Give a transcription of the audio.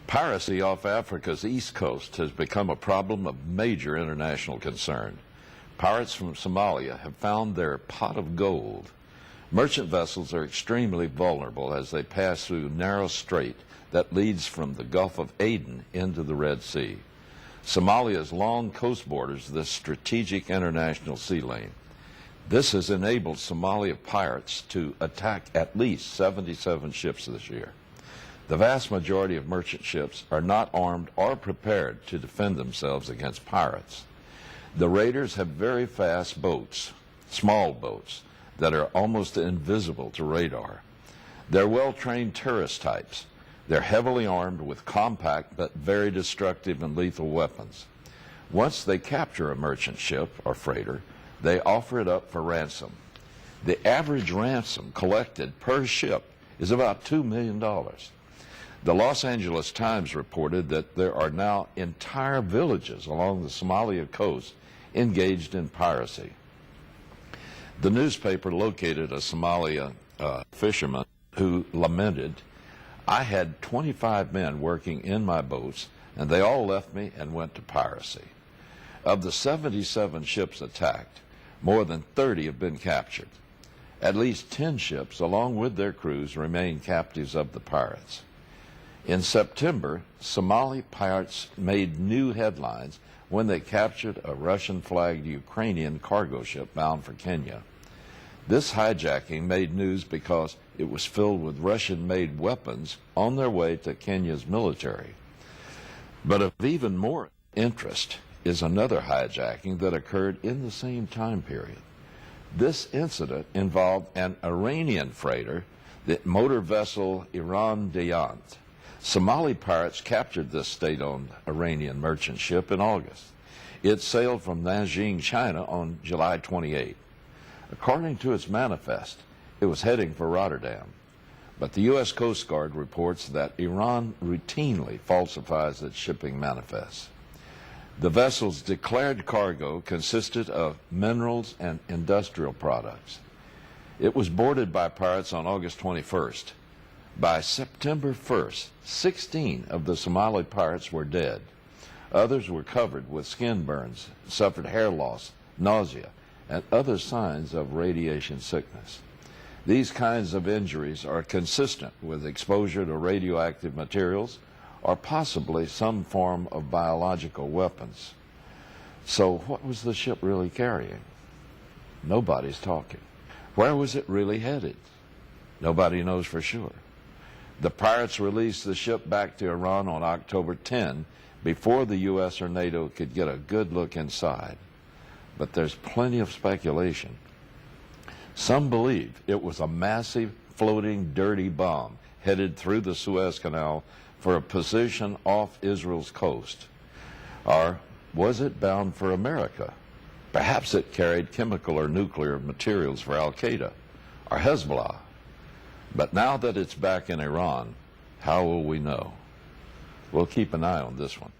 Piracy off Africa's east coast has become a problem of major international concern. Pirates from Somalia have found their pot of gold. Merchant vessels are extremely vulnerable as they pass through narrow strait that leads from the Gulf of Aden into the Red Sea. Somalia's long coast borders this strategic international sea lane. This has enabled Somalia pirates to attack at least 77 ships this year. The vast majority of merchant ships are not armed or prepared to defend themselves against pirates. The raiders have very fast boats, small boats, that are almost invisible to radar. They're well-trained terrorist types. They're heavily armed with compact but very destructive and lethal weapons. Once they capture a merchant ship or freighter, they offer it up for ransom. The average ransom collected per ship is about $2 million. The Los Angeles Times reported that there are now entire villages along the Somalia coast engaged in piracy. The newspaper located a Somalia fisherman who lamented, "I had 25 men working in my boats, and they all left me and went to piracy." Of the 77 ships attacked, more than 30 have been captured. At least 10 ships, along with their crews, remain captives of the pirates. In September, Somali pirates made new headlines when they captured a Russian-flagged Ukrainian cargo ship bound for Kenya. This hijacking made news because it was filled with Russian-made weapons on their way to Kenya's military. But of even more interest is another hijacking that occurred in the same time period. This incident involved an Iranian freighter, the motor vessel Iran Dayant. Somali pirates captured this state-owned Iranian merchant ship in August. It sailed from Nanjing, China on July 28. According to its manifest, it was heading for Rotterdam. But the U.S. Coast Guard reports that Iran routinely falsifies its shipping manifests. The vessel's declared cargo consisted of minerals and industrial products. It was boarded by pirates on August 21st. By September 1st, 16 of the Somali pirates were dead. Others were covered with skin burns, suffered hair loss, nausea, and other signs of radiation sickness. These kinds of injuries are consistent with exposure to radioactive materials or possibly some form of biological weapons. So what was the ship really carrying? Nobody's talking. Where was it really headed? Nobody knows for sure. The pirates released the ship back to Iran on October 10 before the U.S. or NATO could get a good look inside. But there's plenty of speculation. Some believe it was a massive floating dirty bomb headed through the Suez Canal for a position off Israel's coast. Or was it bound for America? Perhaps it carried chemical or nuclear materials for Al-Qaeda or Hezbollah. But now that it's back in Iran, how will we know? We'll keep an eye on this one.